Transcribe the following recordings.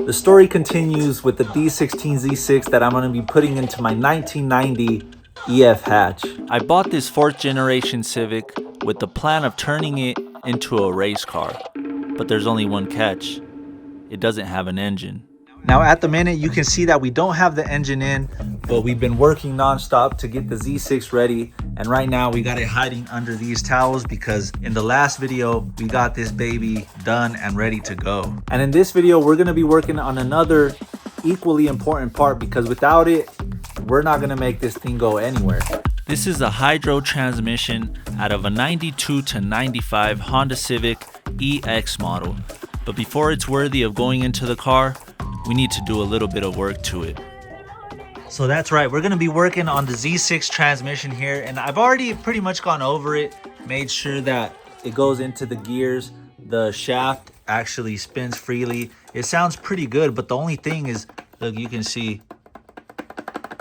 The story continues with the D16Z6 that I'm going to be putting into my 1990 EF hatch. I bought this 4th generation Civic with the plan of turning it into a race car. But there's only one catch. It doesn't have an engine. Now at the minute you can see that we don't have the engine in, but we've been working non-stop to get the Z6 ready, and right now we got it hiding under these towels because in the last video we got this baby done and ready to go. And in this video we're going to be working on another equally important part, because without it we're not going to make this thing go anywhere. This is a hydro transmission out of a 92 to 95 Honda Civic EX model. But before it's worthy of going into the car, we need to do a little bit of work to it. So that's right, we're gonna be working on the Z6 transmission here, and I've already pretty much gone over it, made sure that it goes into the gears, the shaft actually spins freely. It sounds pretty good, but the only thing is, look, you can see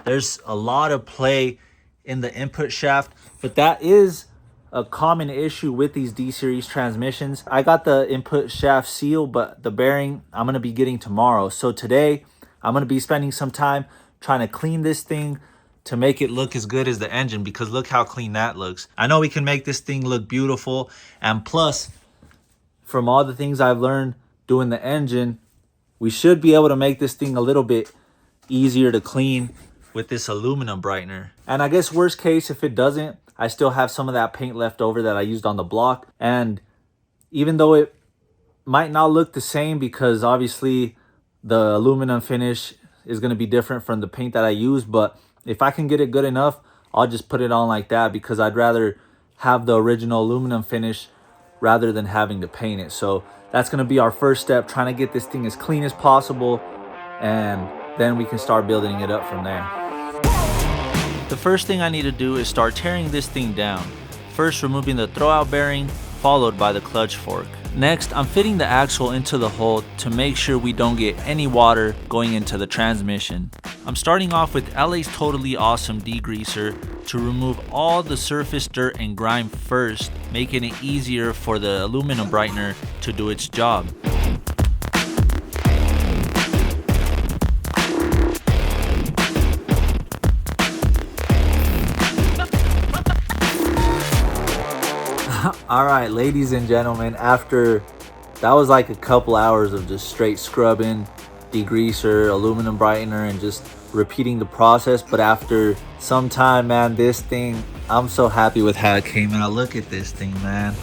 there's a lot of play in the input shaft, but that is a common issue with these D-series transmissions. I got the input shaft seal, but the bearing I'm going to be getting tomorrow. So today I'm going to be spending some time trying to clean this thing to make it look as good as the engine, because look how clean that looks. I know we can make this thing look beautiful, and plus from all the things I've learned doing the engine, we should be able to make this thing a little bit easier to clean with this aluminum brightener. And I guess worst case, if it doesn't, I still have some of that paint left over that I used on the block. And even though it might not look the same, because obviously the aluminum finish is going to be different from the paint that I use, but if I can get it good enough, I'll just put it on like that, because I'd rather have the original aluminum finish rather than having to paint it. So that's going to be our first step, trying to get this thing as clean as possible, and then we can start building it up from there. The first thing I need to do is start tearing this thing down. First removing the throwout bearing, followed by the clutch fork. Next, I'm fitting the axle into the hole to make sure we don't get any water going into the transmission. I'm starting off with LA's Totally Awesome degreaser to remove all the surface dirt and grime first, making it easier for the aluminum brightener to do its job. All right, ladies and gentlemen, after that was like a couple hours of just straight scrubbing, degreaser, aluminum brightener, and just repeating the process, but after some time, man, this thing, I'm so happy with how it came out. Look at this thing, man.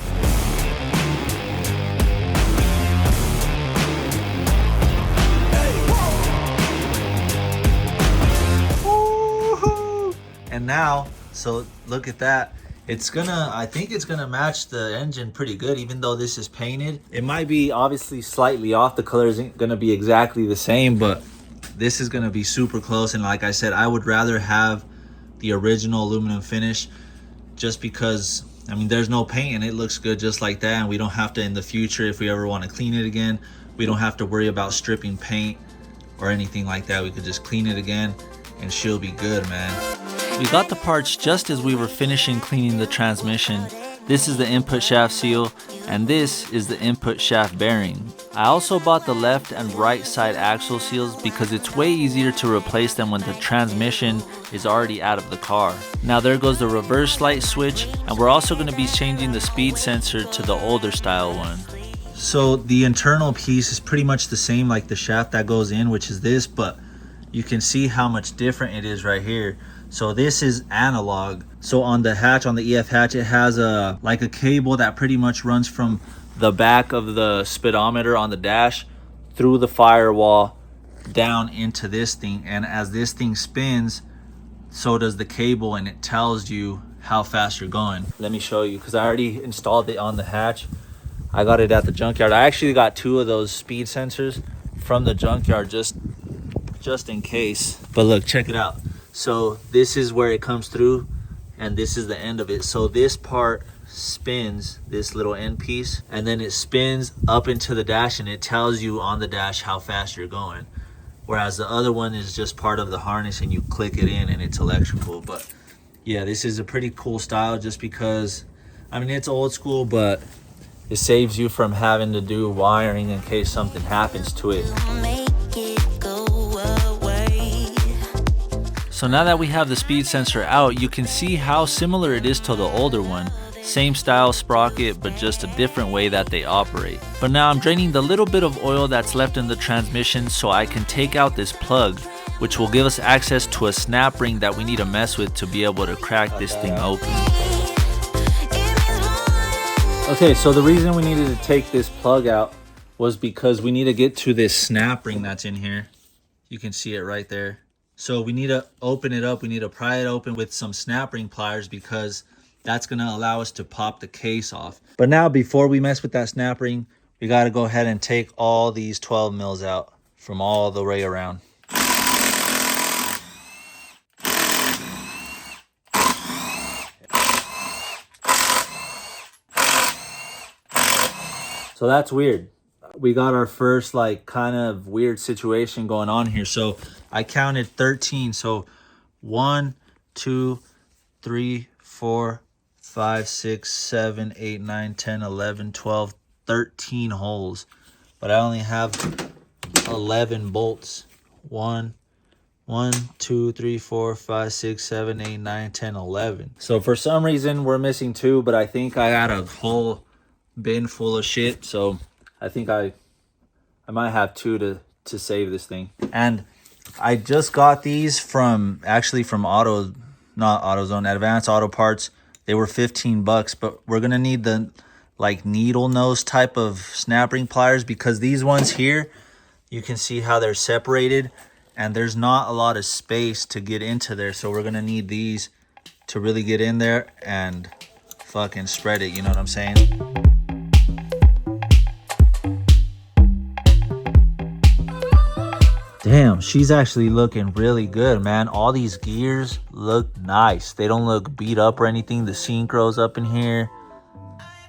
And now, so look at that. I think it's gonna match the engine pretty good, even though this is painted. It might be obviously slightly off. The color isn't gonna be exactly the same, but this is gonna be super close. And like I said, I would rather have the original aluminum finish, just because, I mean, there's no paint and it looks good just like that. And we don't have to, in the future, if we ever want to clean it again, we don't have to worry about stripping paint or anything like that. We could just clean it again and she'll be good, man. We got the parts just as we were finishing cleaning the transmission. This is the input shaft seal, and this is the input shaft bearing. I also bought the left and right side axle seals because it's way easier to replace them when the transmission is already out of the car. Now there goes the reverse light switch, and we're also going to be changing the speed sensor to the older style one. So the internal piece is pretty much the same like the shaft that goes in, which is this, but you can see how much different it is right here. So this is analog. So on the hatch, on the EF hatch, it has like a cable that pretty much runs from the back of the speedometer on the dash through the firewall down into this thing. And as this thing spins, so does the cable, and it tells you how fast you're going. Let me show you, because I already installed it on the hatch. I got it at the junkyard. I actually got 2 of those speed sensors from the junkyard just in case. But look, check it out. So this is where it comes through, and this is the end of it. So this part spins, this little end piece, and then it spins up into the dash, and it tells you on the dash how fast you're going. Whereas the other one is just part of the harness, and you click it in and it's electrical. But yeah, this is a pretty cool style, just because, I mean, it's old school, but it saves you from having to do wiring in case something happens to it. So now that we have the speed sensor out, you can see how similar it is to the older one. Same style sprocket, but just a different way that they operate. But now I'm draining the little bit of oil that's left in the transmission so I can take out this plug, which will give us access to a snap ring that we need to mess with to be able to crack this thing open. Okay, so the reason we needed to take this plug out was because we need to get to this snap ring that's in here. You can see it right there. So we need to open it up. We need to pry it open with some snap ring pliers because that's going to allow us to pop the case off. But now before we mess with that snap ring, we got to go ahead and take all these 12 mils out from all the way around. So that's weird. We got our first like kind of weird situation going on here. So I counted 13. So 1, 2, 3, 4, 5, 6, 7, 8, 9, 10, 11, 12, 13 holes. But I only have 11 bolts. 1, 2, 3, 4, 5, 6, 7, 8, 9, 10, 11. So for some reason we're missing 2, but I think I got a whole bin full of shit. So I think I might have 2 to save this thing. And I just got these from not AutoZone, Advanced Auto Parts. They were $15, but we're gonna need the like needle nose type of snap ring pliers because these ones here, you can see how they're separated and there's not a lot of space to get into there. So we're gonna need these to really get in there and fucking spread it, you know what I'm saying? Damn, she's actually looking really good, man. All these gears look nice. They don't look beat up or anything. The synchros up in here,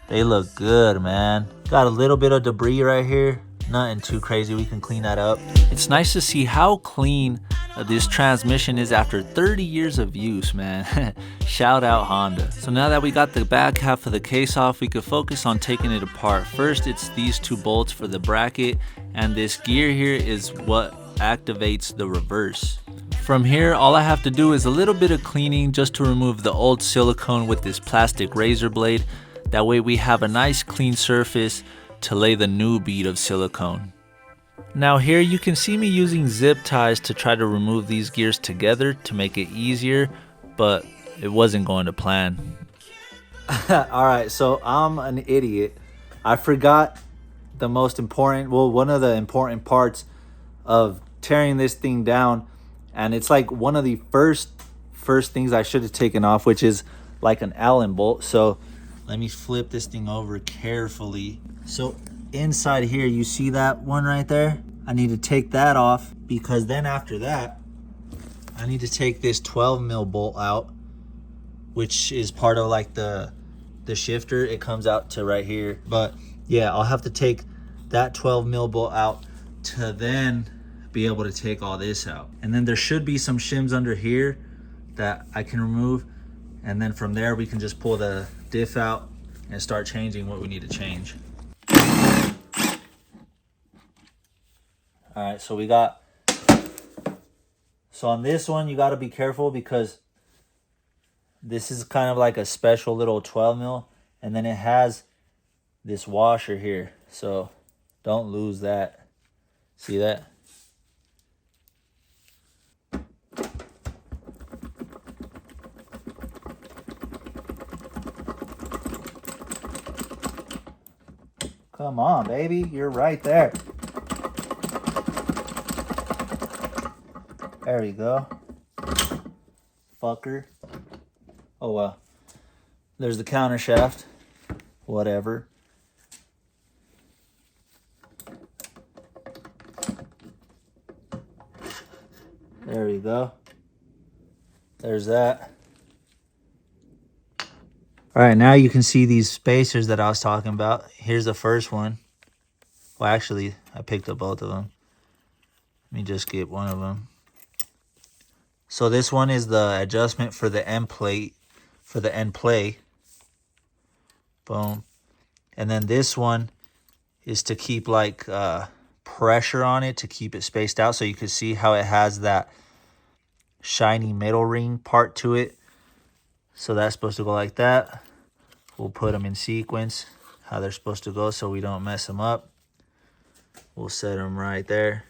they look good, man. Got a little bit of debris right here. Nothing too crazy. We can clean that up. It's nice to see how clean this transmission is after 30 years of use, man. Shout out Honda. So now that we got the back half of the case off, we could focus on taking it apart. First, it's these 2 bolts for the bracket, and this gear here is what activates the reverse. From here, all I have to do is a little bit of cleaning just to remove the old silicone with this plastic razor blade. That way we have a nice clean surface to lay the new bead of silicone. Now here you can see me using zip ties to try to remove these gears together to make it easier, but it wasn't going to plan. Alright, so I'm an idiot. I forgot the most important, one of the important parts of tearing this thing down, and it's like one of the first things I should have taken off, which is like an Allen bolt. So let me flip this thing over carefully. So inside here, you see that one right there? I need to take that off because then after that, I need to take this 12 mil bolt out, which is part of like the shifter. It comes out to right here. But yeah, I'll have to take that 12 mil bolt out to then be able to take all this out. And then there should be some shims under here that I can remove. And then from there, we can just pull the diff out and start changing what we need to change. All right, so on this one, you got to be careful because this is kind of like a special little 12 mil. And then it has this washer here. So don't lose that. See that? Come on, baby. You're right there. There you go. Fucker. Oh, well. There's the counter shaft. Whatever. There you go. There's that. All right, now you can see these spacers that I was talking about. Here's the first one. Well, actually, I picked up both of them. Let me just get one of them. So this one is the adjustment for the end plate, for the end play. Boom. And then this one is to keep like pressure on it to keep it spaced out. So you can see how it has that shiny metal ring part to it. So that's supposed to go like that. We'll put them in sequence, how they're supposed to go so we don't mess them up. We'll set them right there.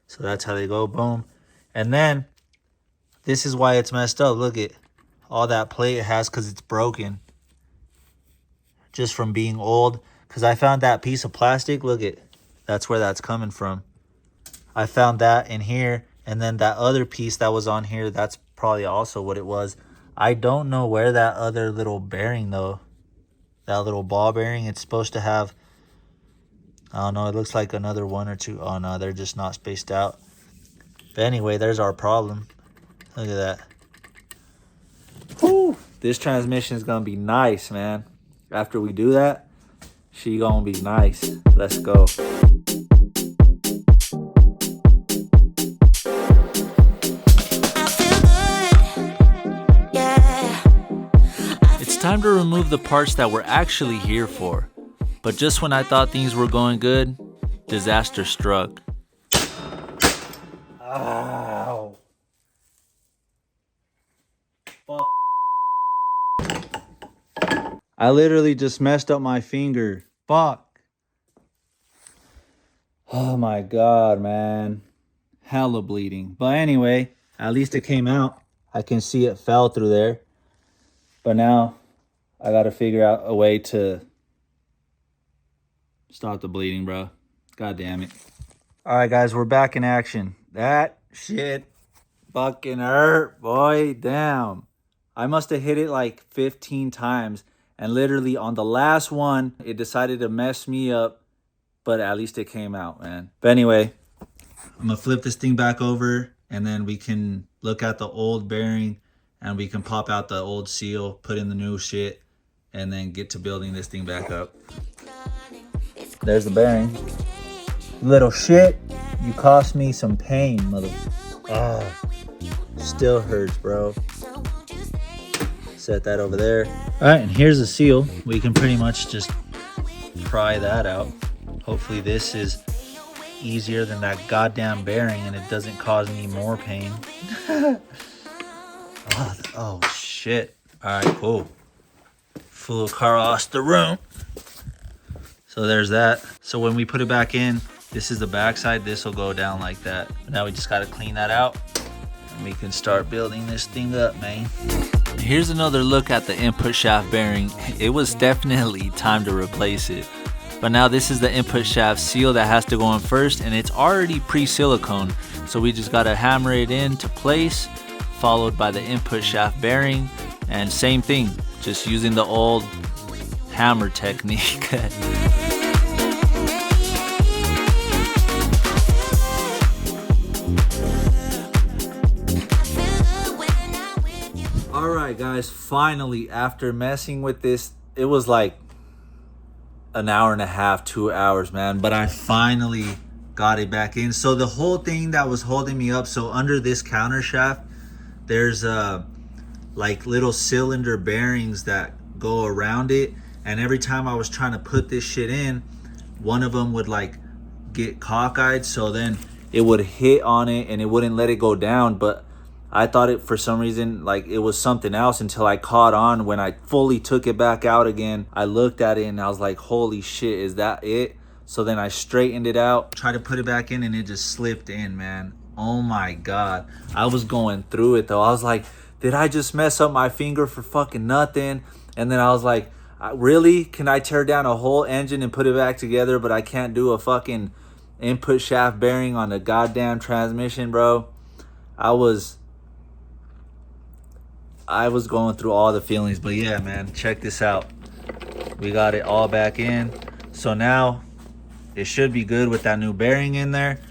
So that's how they go, boom. And then, this is why it's messed up. Look at all that plate it has because it's broken. Just from being old. Because I found that piece of plastic, look at, that's where that's coming from. I found that in here, and then that other piece that was on here, that's probably also what it was. I don't know where that other little bearing though, that little ball bearing, it's supposed to have, I don't know, it looks like another one or two. Oh no, they're just not spaced out. But anyway, there's our problem. Look at that. Whew. This transmission is gonna be nice, man. After we do that, she gonna be nice. Let's go. It's time to remove the parts that we're actually here for. But just when I thought things were going good, disaster struck. Ow. Fuck. I literally just messed up my finger. Fuck. Oh my god, man. Hella bleeding. But anyway, at least it came out. I can see it fell through there. But now I gotta figure out a way to stop the bleeding, bro. God damn it. Alright guys, we're back in action. That shit fucking hurt, boy. Damn. I must have hit it like 15 times. And literally on the last one, it decided to mess me up. But at least it came out, man. But anyway, I'm gonna flip this thing back over. And then we can look at the old bearing. And we can pop out the old seal, put in the new shit. And then get to building this thing back up. There's the bearing. Little shit, you cost me some pain, mother. Ah, still hurts, bro. Set that over there. All right, and here's the seal. We can pretty much just pry that out. Hopefully this is easier than that goddamn bearing and it doesn't cause me more pain. Oh, shit. All right, cool. Flew across the room. So there's that. So when we put it back in, this is the back side. This will go down like that. Now we just got to clean that out. And we can start building this thing up, man. Here's another look at the input shaft bearing. It was definitely time to replace it. But now this is the input shaft seal that has to go in first. And it's already pre-silicone. So we just got to hammer it into place. Followed by the input shaft bearing. And same thing. Just using the old hammer technique. Alright guys, finally, after messing with this, it was like an hour and a half, 2 hours, man. But I finally got it back in. So the whole thing that was holding me up, so under this counter shaft, there's like little cylinder bearings that go around it. And every time I was trying to put this shit in, one of them would like get cockeyed. So then it would hit on it and it wouldn't let it go down. But I thought it, for some reason, like it was something else until I caught on. When I fully took it back out again, I looked at it and I was like, holy shit, is that it? So then I straightened it out, tried to put it back in, and it just slipped in, man. Oh my God. I was going through it though. I was like, did I just mess up my finger for fucking nothing? And then I was like, really? Can I tear down a whole engine and put it back together, but I can't do a fucking input shaft bearing on the goddamn transmission, bro? I was going through all the feelings. But yeah, man, check this out. We got it all back in. So now it should be good with that new bearing in there.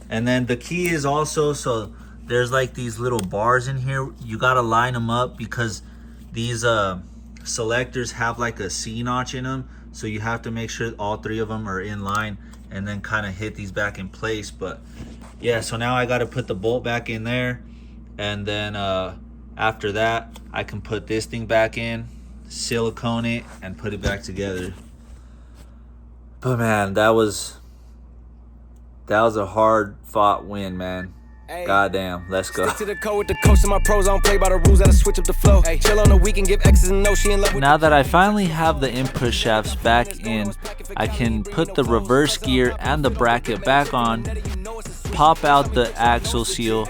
And then the key is also, so there's like these little bars in here. You got to line them up because these selectors have like a C notch in them. So you have to make sure all three of them are in line and then kind of hit these back in place. But yeah, so now I got to put the bolt back in there. And then after that, I can put this thing back in, silicone it, and put it back together. But man, that was a hard fought win, man. Goddamn, let's go. Stick to the code with the coast of my pros. I don't play by the rules, I just switch up the flow. Chill on the weekend, give X's and no. She in love with. Now that I finally have the input shafts back in, I can put the reverse gear and the bracket back on, pop out the axle seal,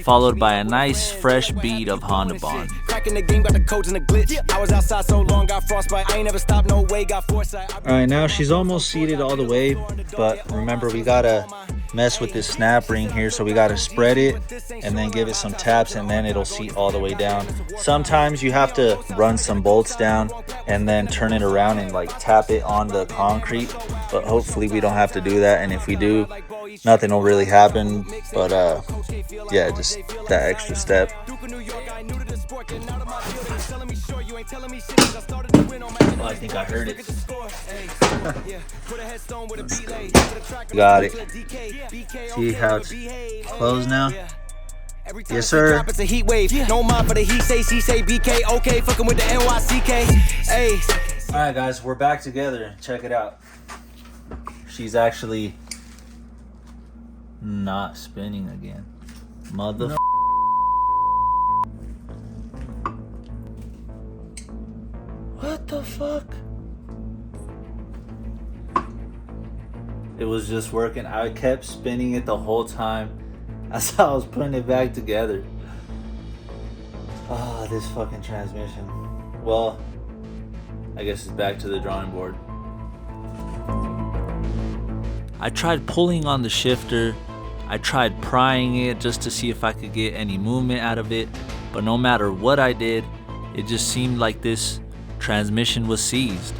followed by a nice fresh bead of Honda Bond. Cracking the game, got the codes and the glitch. I was outside so long, got frostbite. I ain't never stopped, no way, got foresight. Alright, now she's almost seated all the way, but remember we gotta mess with this snap ring here, so we gotta spread it and then give it some taps, and then it'll seat all the way down. Sometimes you have to run some bolts down and then turn it around and like tap it on the concrete, but hopefully we don't have to do that, and if we do, nothing will really happen. But yeah, just that extra step. Oh, I think I heard it. Got it. See how it's closed now? Yes, sir. It's a heat wave. No mind for the he say, she say, BK. Okay, fucking with the NYCK. Hey. All right, guys, we're back together. Check it out. She's actually not spinning again. Mother. What the fuck? It was just working. I kept spinning it the whole time as I was putting it back together. Ah, this fucking transmission. Well, I guess it's back to the drawing board. I tried pulling on the shifter. I tried prying it just to see if I could get any movement out of it. But no matter what I did, it just seemed like this transmission was seized.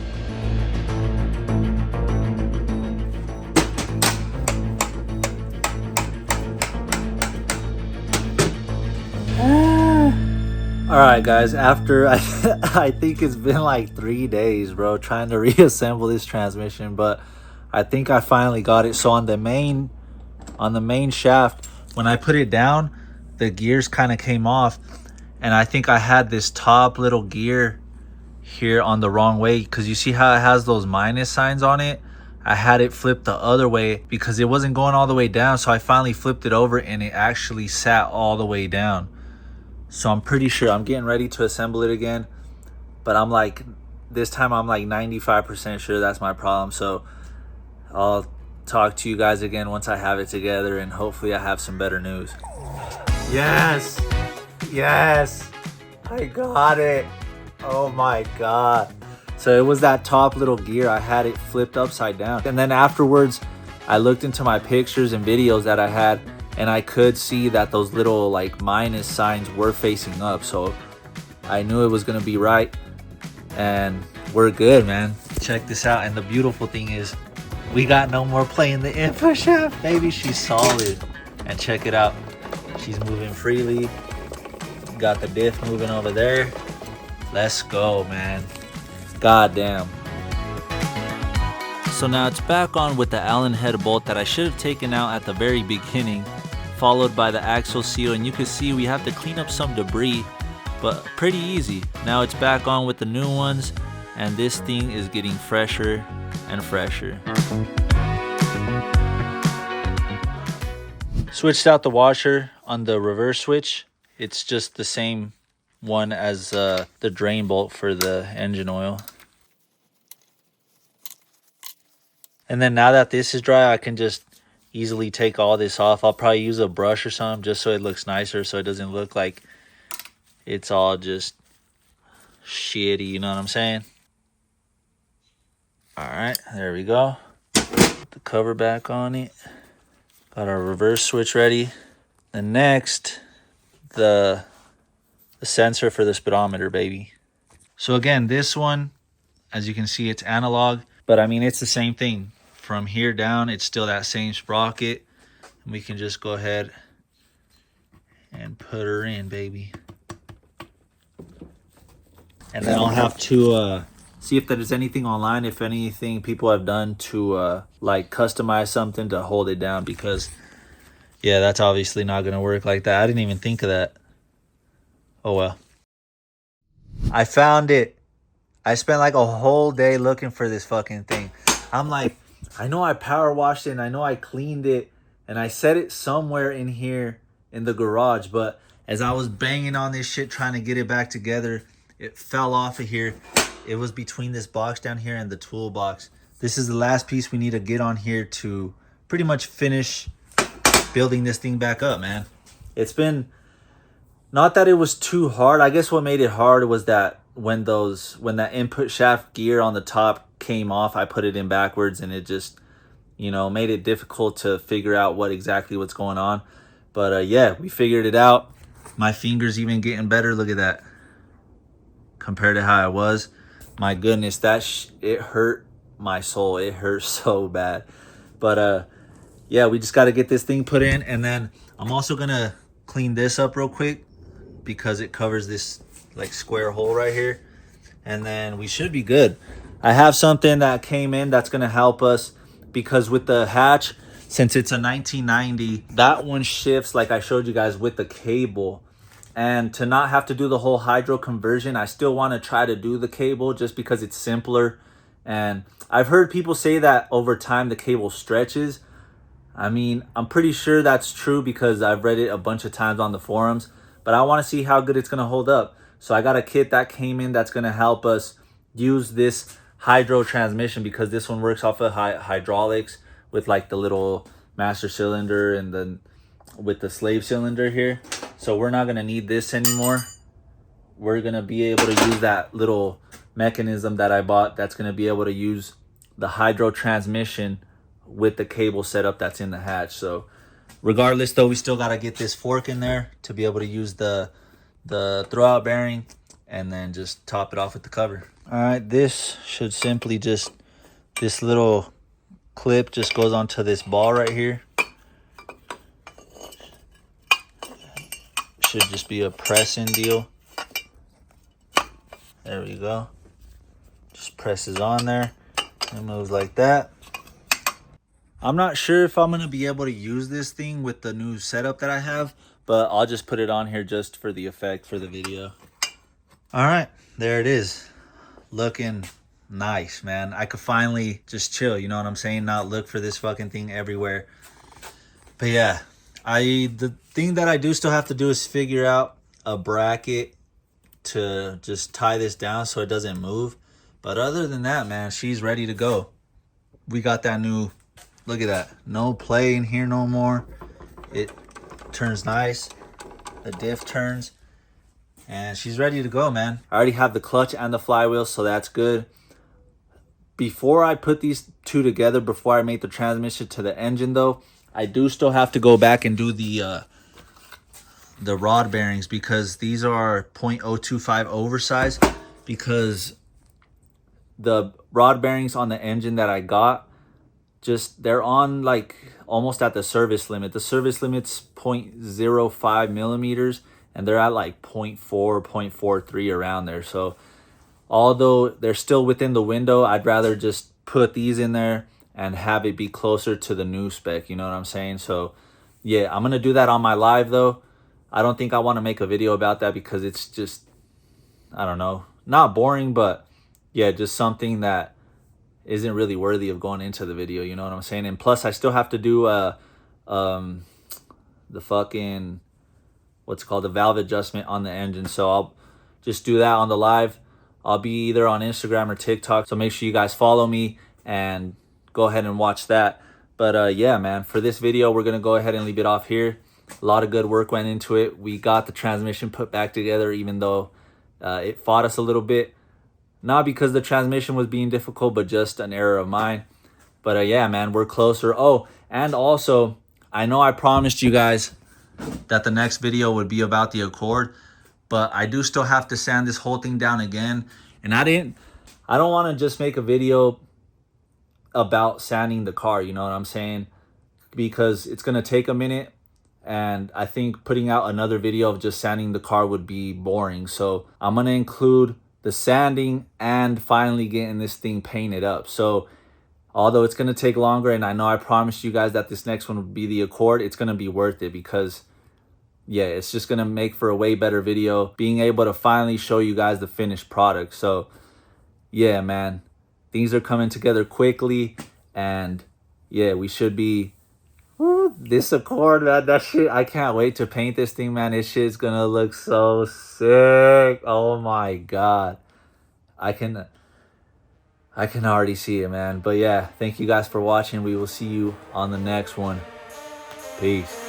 Alright guys, after I think it's been like 3 days, bro, trying to reassemble this transmission, but I think I finally got it. So on the main shaft, when I put it down, the gears kind of came off, and I think I had this top little gear here on the wrong way, because you see how it has those minus signs on it. I had it flipped the other way because it wasn't going all the way down, so I finally flipped it over and it actually sat all the way down. So I'm pretty sure I'm getting ready to assemble it again, but I'm like, this time I'm like 95% sure that's my problem. So I'll talk to you guys again once I have it together, and hopefully I have some better news. Yes, yes, I got it. Oh my god. So it was that top little gear. I had it flipped upside down, and then afterwards I looked into my pictures and videos that I had, and I could see that those little like minus signs were facing up. So I knew it was gonna be right, and we're good, man. Check this out. And the beautiful thing is, we got no more play in the input shaft, baby. She's solid. And check it out, she's moving freely. Got the diff moving over there. Let's go, man. God damn. So now it's back on with the Allen head bolt that I should have taken out at the very beginning, followed by the axle seal, and you can see we have to clean up some debris, but pretty easy. Now it's back on with the new ones, and this thing is getting fresher and fresher. Switched out the washer on the reverse switch. It's just the same one as the drain bolt for the engine oil. And then now that this is dry, I can just easily take all this off. I'll probably use a brush or something just so it looks nicer, so it doesn't look like it's all just shitty, you know what I'm saying? Alright, there we go. Put the cover back on it. Got our reverse switch ready. And next, the sensor for the speedometer, baby. So again, this one, as you can see, it's analog, but I mean, it's the same thing. From here down, it's still that same sprocket. And we can just go ahead and put her in, baby. And then I'll have to see if there's anything online, if anything people have done to like customize something to hold it down, because yeah, that's obviously not gonna work like that. I didn't even think of that. Oh well. I found it. I spent like a whole day looking for this fucking thing. I'm like, I know I power washed it and I know I cleaned it and I set it somewhere in here in the garage, but as I was banging on this shit trying to get it back together, it fell off of here. It was between this box down here and the toolbox. This is the last piece we need to get on here to pretty much finish building this thing back up, man. It's been, not that it was too hard. I guess what made it hard was that when that input shaft gear on the top came off, I put it in backwards, and it just, you know, made it difficult to figure out what's going on. But yeah, we figured it out. My finger's even getting better. Look at that. Compared to how I was. My goodness, it hurt my soul. It hurt so bad. But yeah, we just got to get this thing put in. And then I'm also going to clean this up real quick because it covers this like square hole right here. And then we should be good. I have something that came in that's going to help us, because with the hatch, since it's a 1990, that one shifts like I showed you guys with the cable. And to not have to do the whole hydro conversion, I still want to try to do the cable just because it's simpler. And I've heard people say that over time the cable stretches. I mean, I'm pretty sure that's true because I've read it a bunch of times on the forums. But I want to see how good it's going to hold up. So I got a kit that came in that's going to help us use this hydro transmission, because this one works off of hydraulics with like the little master cylinder and then with the slave cylinder here. So we're not going to need this anymore. We're going to be able to use that little mechanism that I bought that's going to be able to use the hydro transmission with the cable setup that's in the hatch. So regardless though, we still got to get this fork in there to be able to use the throwout bearing, and then just top it off with the cover. All right, this should simply just, this little clip just goes onto this ball right here. Should just be a press-in deal. There we go. Just presses on there and moves like that. I'm not sure if I'm going to be able to use this thing with the new setup that I have, but I'll just put it on here just for the effect for the video. All right, there it is. Looking nice, man. I could finally just chill, you know what I'm saying? Not look for this fucking thing everywhere. But yeah, the thing that I do still have to do is figure out a bracket to just tie this down so it doesn't move. But other than that, man, she's ready to go. We got that new, look at that, no play in here no more. It turns nice. The diff turns. And she's ready to go, man. I already have the clutch and the flywheel, so that's good. Before I put these two together, before I make the transmission to the engine though, I do still have to go back and do the rod bearings, because these are 0.025 oversized, because the rod bearings on the engine that I got, just they're on like almost at the service limit. The service limit's 0.05 millimeters, and they're at like 0.4, 0.43 around there. So although they're still within the window, I'd rather just put these in there and have it be closer to the new spec, you know what I'm saying? So yeah, I'm gonna do that on my live though. I don't think I want to make a video about that because it's just, I don't know, not boring, but yeah, just something that isn't really worthy of going into the video, you know what I'm saying? And plus I still have to do the fucking, what's it called, the valve adjustment on the engine. So I'll just do that on the live. I'll be either on Instagram or TikTok, so make sure you guys follow me and go ahead and watch that. But yeah, man, for this video we're gonna go ahead and leave it off here. A lot of good work went into it. We got the transmission put back together, even though it fought us a little bit, not because the transmission was being difficult, but just an error of mine. But yeah, man, we're closer. Oh, and also I know I promised you guys that the next video would be about the Accord, but I do still have to sand this whole thing down again. And I don't want to just make a video about sanding the car, you know what I'm saying? Because it's going to take a minute, and I think putting out another video of just sanding the car would be boring. So I'm going to include the sanding and finally getting this thing painted up. So although it's going to take longer, and I know I promised you guys that this next one would be the Accord, it's going to be worth it, because yeah, it's just going to make for a way better video, being able to finally show you guys the finished product. So yeah, man, things are coming together quickly, and yeah, we should be Woo, this Accord, man, that shit, I can't wait to paint this thing, man. This shit's gonna look so sick. Oh my god. I can already see it, man. But yeah, thank you guys for watching. We will see you on the next one. Peace.